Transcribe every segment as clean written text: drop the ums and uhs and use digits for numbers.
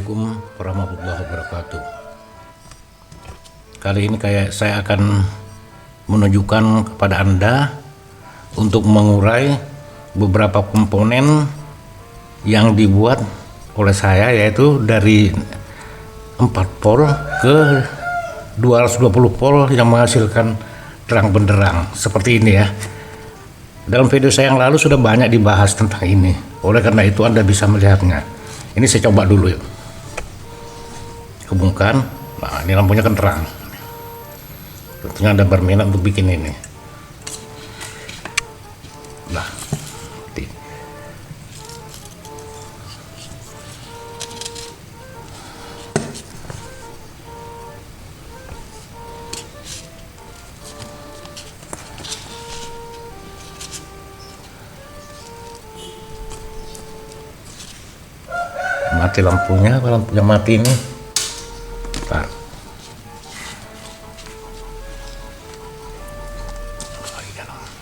Assalamualaikum warahmatullahi wabarakatuh. Kali ini saya akan menunjukkan kepada Anda untuk mengurai beberapa komponen yang dibuat oleh saya, yaitu dari 4 volt ke 220 volt yang menghasilkan terang benderang seperti ini ya. Dalam video saya yang lalu sudah banyak dibahas tentang ini, oleh karena itu Anda bisa melihatnya. Ini saya coba dulu yuk, hubungkan. Nah, ini lampunya kan terang, tentunya Anda berminat untuk bikin ini. Nah, mati lampunya, lampunya mati ini. Bentar.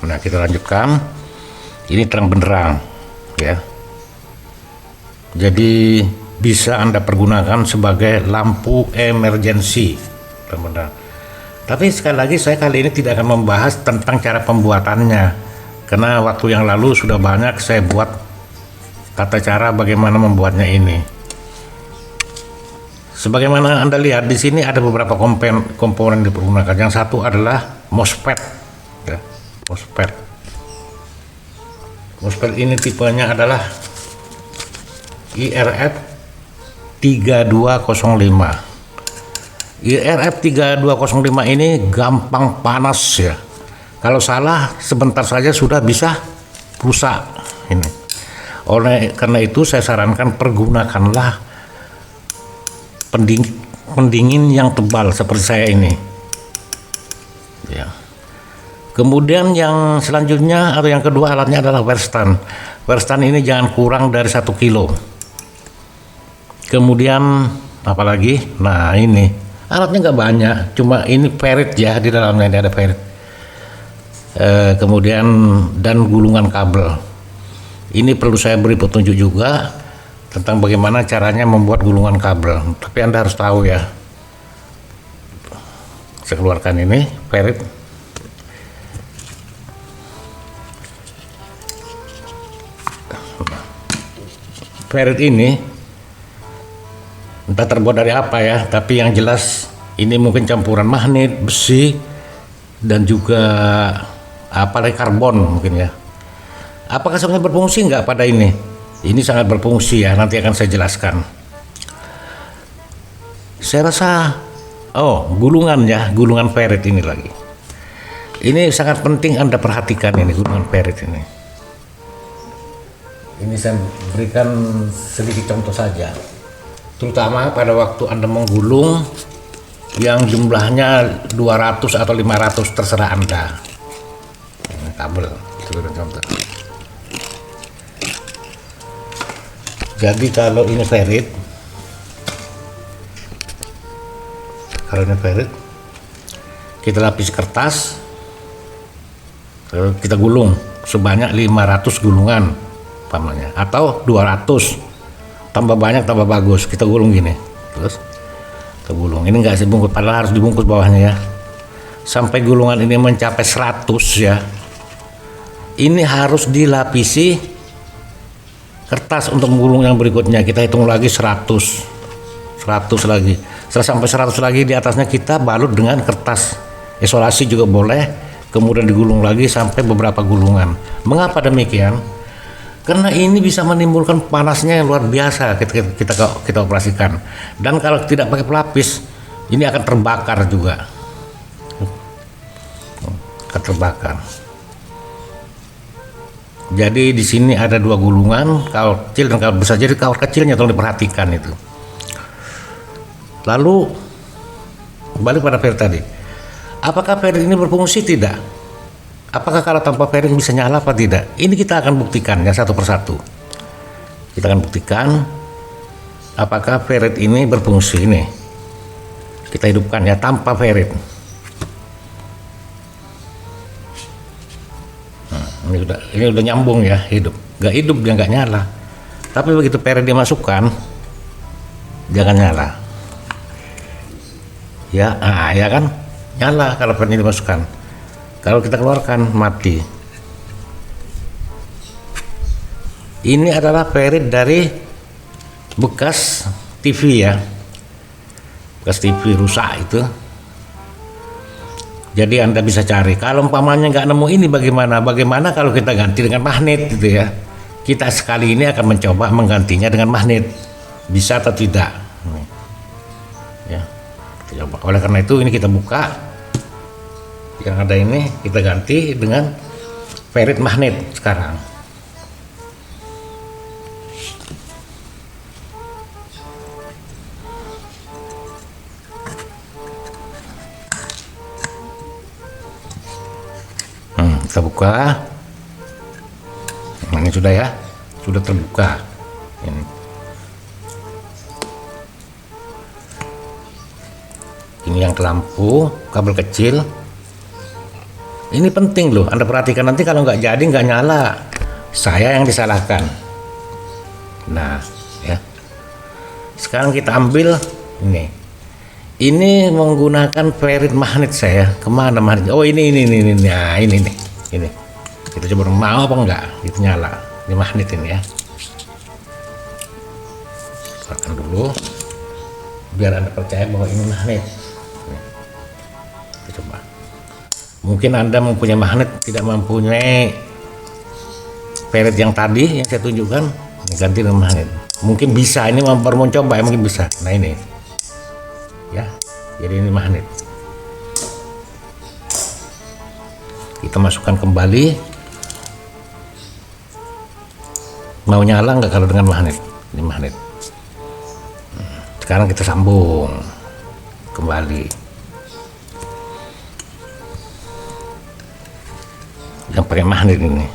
Nah, kita lanjutkan. Ini terang benderang ya, jadi bisa Anda pergunakan sebagai lampu emergency terang benderang. Tapi sekali lagi saya kali ini tidak akan membahas tentang cara pembuatannya, karena waktu yang lalu sudah banyak saya buat tata cara bagaimana membuatnya ini. Sebagaimana Anda lihat di sini ada beberapa komponen dipergunakan. Yang satu adalah MOSFET ya, MOSFET. MOSFET ini tipenya adalah IRF 3205. IRF 3205 ini gampang panas ya. Kalau salah sebentar saja sudah bisa rusak ini. Oleh karena itu saya sarankan pergunakanlah pendingin yang tebal seperti saya ini ya. Kemudian yang selanjutnya atau yang kedua alatnya adalah wear-stand. Wear-stand ini jangan kurang dari 1 kilo. Kemudian apalagi, nah ini alatnya nggak banyak, cuma ini ferrit ya, di dalamnya ini ada ferrit. Kemudian dan gulungan kabel. Ini perlu saya beri petunjuk juga tentang bagaimana caranya membuat gulungan kabel, tapi Anda harus tahu ya. Saya keluarkan ini ferrit. Ferrit ini entah terbuat dari apa ya, tapi yang jelas ini mungkin campuran magnet, besi, dan juga apalagi karbon mungkin ya. Apakah sangat berfungsi nggak pada ini? Ini sangat berfungsi ya, nanti akan saya jelaskan. Saya rasa, gulungan ya, gulungan ferrit ini lagi. Ini sangat penting Anda perhatikan ini, gulungan ferrit ini. Ini saya berikan sedikit contoh saja. Terutama pada waktu Anda menggulung yang jumlahnya 200 atau 500 terserah Anda. Ini kabel, itu contoh. Jadi kalau ini ferrit, kita lapis kertas, kita gulung sebanyak 500 gulungan pamannya, atau 200, tambah banyak tambah bagus. Kita gulung gini, terus kita gulung. Ini enggak dibungkus, padahal harus dibungkus bawahnya ya, sampai gulungan ini mencapai 100 ya. Ini harus dilapisi kertas untuk menggulung yang berikutnya. Kita hitung lagi 100 lagi. Setelah sampai 100 lagi, di atasnya kita balut dengan kertas isolasi juga boleh, kemudian digulung lagi sampai beberapa gulungan. Mengapa demikian? Karena ini bisa menimbulkan panasnya yang luar biasa ketika kita operasikan, dan kalau tidak pakai pelapis ini akan terbakar juga, akan terbakar. Jadi di sini ada 2 gulungan, kawat kecil dan kawat besar. Jadi kawat kecilnya tolong diperhatikan itu. Lalu balik pada ferrit tadi. Apakah ferrit ini berfungsi? Tidak. Apakah kalau tanpa ferrit bisa nyala apa tidak? Ini kita akan buktikan ya, satu persatu. Kita akan buktikan apakah ferrit ini berfungsi. Ini kita hidupkan ya tanpa ferrit. Ini udah nyambung ya, hidup. Nggak hidup, dia nggak nyala. Tapi begitu ferrit dimasukkan, jangan nyala ya. Ya kan nyala kalau fan ini dimasukkan, kalau kita keluarkan mati. Ini adalah ferit dari bekas TV ya, bekas TV rusak itu. Jadi Anda bisa cari. Kalau umpamanya nggak nemu ini bagaimana kalau kita ganti dengan magnet gitu ya. Kita sekali ini akan mencoba menggantinya dengan magnet, bisa atau tidak ya, kita coba. Oleh karena itu ini kita buka yang ada ini, kita ganti dengan ferit magnet sekarang. Kita buka. Ini sudah ya, sudah terbuka. Ini yang ke lampu, kabel kecil. Ini penting loh, Anda perhatikan, nanti kalau nggak jadi nggak nyala, saya yang disalahkan. Nah ya, sekarang kita ambil ini menggunakan ferit magnet saya. Kemana magnet? Oh ini nah ini kita coba mau apa enggak itu nyala. Ini magnet ini ya, keluarkan dulu biar Anda percaya bahwa ini magnet. Kita coba. Mungkin Anda mempunyai magnet, tidak mempunyai ferit yang tadi yang saya tunjukkan, ganti dengan magnet. Mungkin bisa, ini baru mau coba ya, mungkin bisa. Nah ini ya, jadi ini magnet. Kita masukkan kembali. Mau nyala nggak kalau dengan magnet? Ini magnet. Sekarang kita sambung kembali. Yang pakai magnet ini.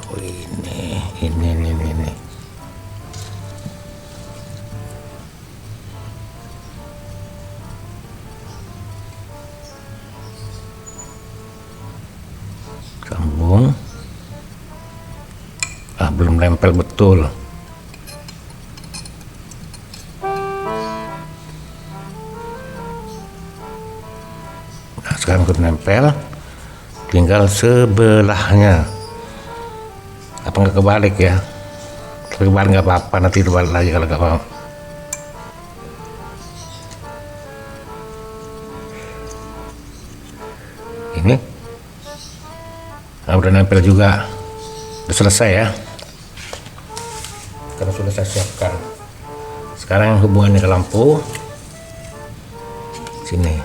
Oh ini. Sambung. Belum nempel betul. Nah sekarang sudah nempel, tinggal sebelahnya. Apa nggak kebalik ya? Kebalik nggak apa-apa, nanti dibalik lagi kalau nggak mau. Ini udah nempel juga, udah selesai ya, karena sudah saya siapkan. Sekarang hubungannya ke lampu sini,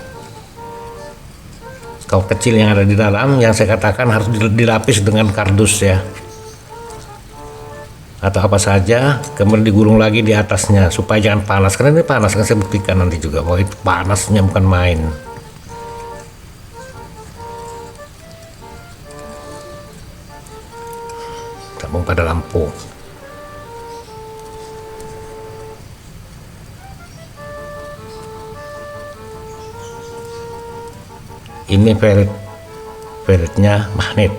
skop kecil yang ada di dalam, yang saya katakan harus dilapis dengan kardus ya, atau apa saja, kemudian digulung lagi di atasnya supaya jangan panas, karena ini panas, kan saya buktikan nanti juga bahwa itu panasnya bukan main. Sambung pada lampu. Ini feritnya magnet.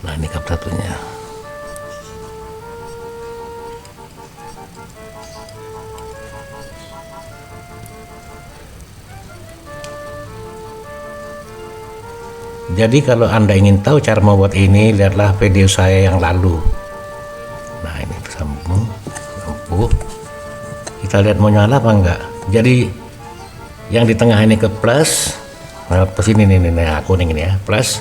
Nah ini kap satunya. Jadi kalau Anda ingin tahu cara membuat ini, lihatlah video saya yang lalu. Nah ini tersambung lampu. Kita lihat mau nyala apa enggak. Jadi yang di tengah ini ke plus, nah ke sini nih, kuning ini ya, plus.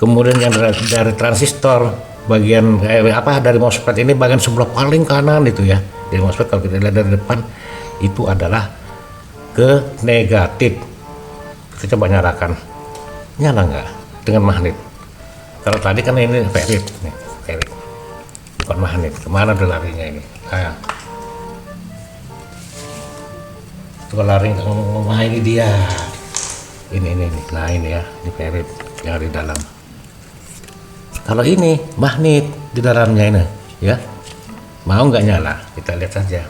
Kemudian yang dari transistor bagian dari MOSFET ini bagian sebelah paling kanan itu ya. Dari MOSFET kalau kita lihat dari depan itu adalah ke negatif. Kita coba nyalakan, nyala nggak dengan magnet? Kalau tadi kan ini ferit, nih, ferit, bukan magnet. Kemana udah larinya ini? Lari nggak ngomong-ngomong. Nah, ini dia, ini. Nah ini ya, ini ferrit yang ada di dalam. Kalau ini magnet di dalamnya ini ya, mau nggak nyala? Kita lihat saja.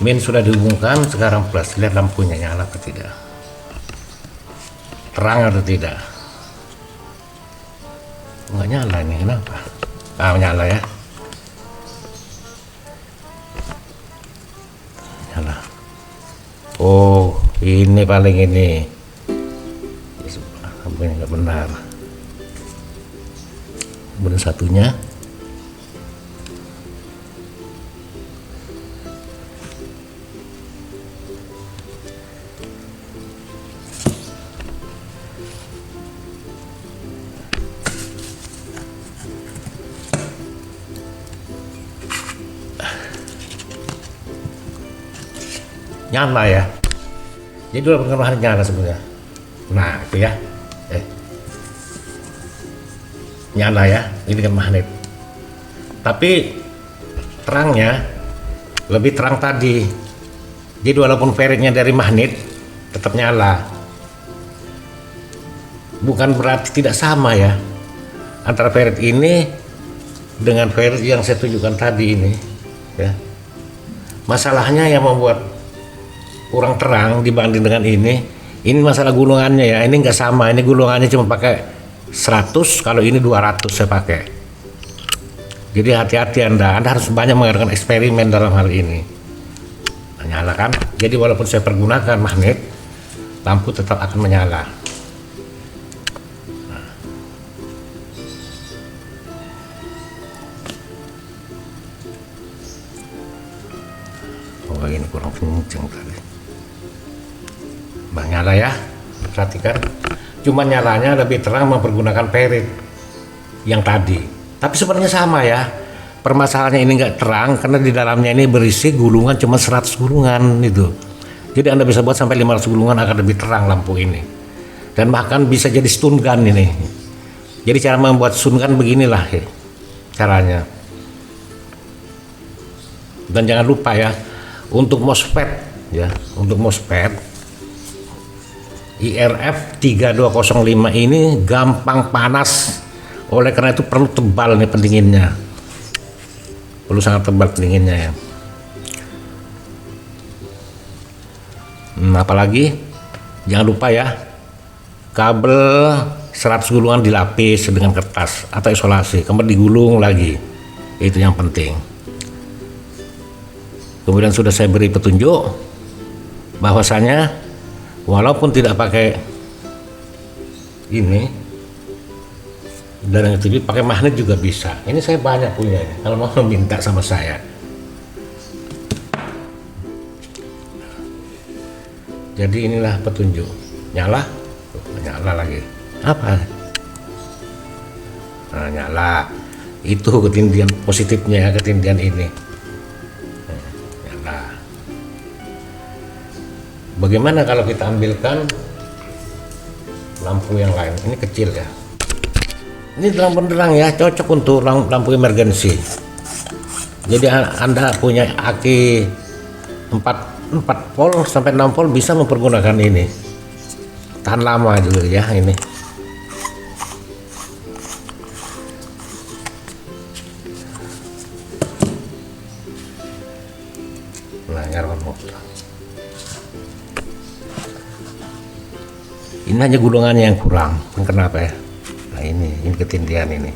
Min sudah dihubungkan, sekarang plus. Lihat lampunya nyala atau tidak, terang atau tidak. Nggak nyala ini, kenapa? Nyala ya, nyala. Oh ini paling ini nggak benar. Kemudian satunya nyala ya. Jadi dua pengaruhan nyala sebenarnya. Nah itu ya, nyala ya, ini kan magnet. Tapi terangnya lebih terang tadi. Jadi walaupun ferritnya dari magnet tetap nyala. Bukan berarti tidak sama ya antara ferrit ini dengan ferrit yang saya tunjukkan tadi ini ya. Masalahnya yang membuat kurang terang dibanding dengan ini masalah gulungannya ya. Ini nggak sama, ini gulungannya cuma pakai 100, kalau ini 200 saya pakai. Jadi hati-hati Anda harus banyak mengadakan eksperimen dalam hal ini. Nah, nyala kan? Jadi walaupun saya pergunakan magnet, lampu tetap akan menyala. Oh ini kurang kenceng tadi. Nyala ya, perhatikan. Cuma nyalanya lebih terang mempergunakan ferrit yang tadi. Tapi sebenarnya sama ya. Permasalahannya ini nggak terang karena di dalamnya ini berisi gulungan cuma 100 gulungan itu. Jadi Anda bisa buat sampai 500 gulungan akan lebih terang lampu ini. Dan bahkan bisa jadi stun gun ini. Jadi cara membuat stun gun beginilah ya, caranya. Dan jangan lupa ya, untuk MOSFET ya, untuk MOSFET IRF 3205 ini gampang panas, oleh karena itu perlu tebal nih pendinginnya, perlu sangat tebal pendinginnya ya. Apalagi jangan lupa ya, kabel 100 gulungan dilapis dengan kertas atau isolasi, kemudian digulung lagi, itu yang penting. Kemudian sudah saya beri petunjuk bahwasanya walaupun tidak pakai ini dan yang itu pakai magnet juga bisa. Ini saya banyak punya ini, kalau mau minta sama saya. Jadi inilah petunjuk. Nyala, nyala lagi. Apa? Nah, nyala. Itu ketindihan positifnya, ketindihan ini. Nyala. Bagaimana kalau kita ambilkan lampu yang lain? Ini kecil ya. Ini lampu penerang ya, cocok untuk lampu emergency. Jadi Anda punya aki 4 volt sampai 6 volt bisa mempergunakan ini. Tahan lama juga ya ini. Nah, nyalakan motor. Ini hanya gulungannya yang kurang. Kenapa ya? Nah ini ketindihan ini.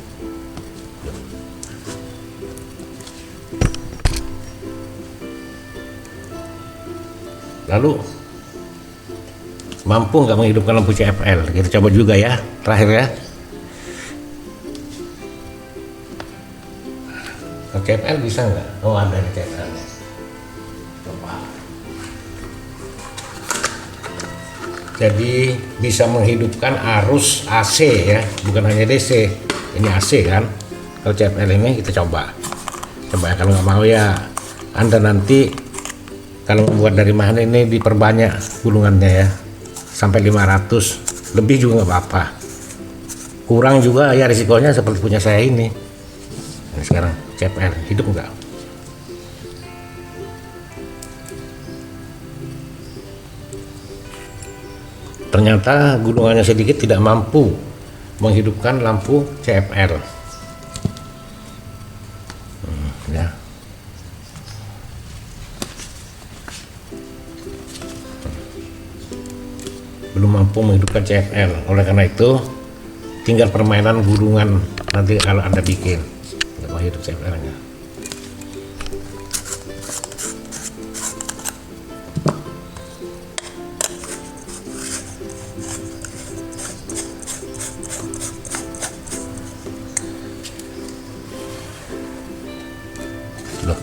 Lalu mampu nggak menghidupkan lampu CFL? Kita coba juga ya, terakhir ya. CFL bisa nggak? Oh ada di CFL. Coba. Jadi bisa menghidupkan arus AC ya, bukan hanya DC. Ini AC kan. Kalau CFL ini kita coba. Coba ya, kalau nggak mau ya Anda nanti kalau membuat dari magnet ini diperbanyak gulungannya ya, sampai 500 lebih juga nggak apa-apa. Kurang juga ya risikonya seperti punya saya ini. Nah, sekarang CFL hidup nggak? Ternyata gulungannya sedikit tidak mampu menghidupkan lampu CFL. Ya. Belum mampu menghidupkan CFL. Oleh karena itu tinggal permainan gulungan nanti kalau Anda bikin nggak mau hidup CFL-nya. Loh,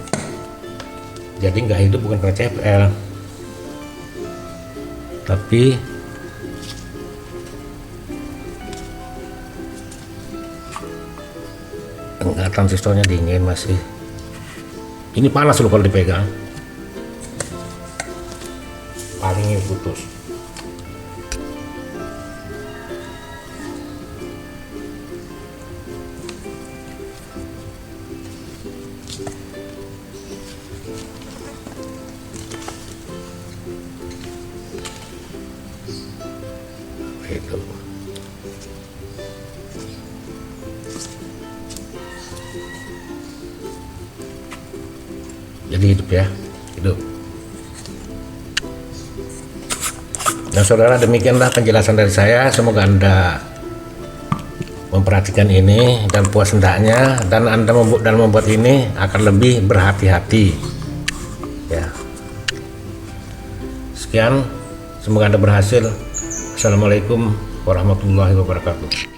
jadi nggak hidup bukan karena CFL, tapi enggak, transistornya dingin masih. Ini panas loh kalau dipegang, palingnya putus. Itu jadi hidup ya, hidup. Nah saudara, demikianlah penjelasan dari saya. Semoga Anda memperhatikan ini dan puas hendaknya, dan Anda membuat ini akan lebih berhati-hati ya. Sekian, semoga Anda berhasil. Assalamualaikum warahmatullahi wabarakatuh.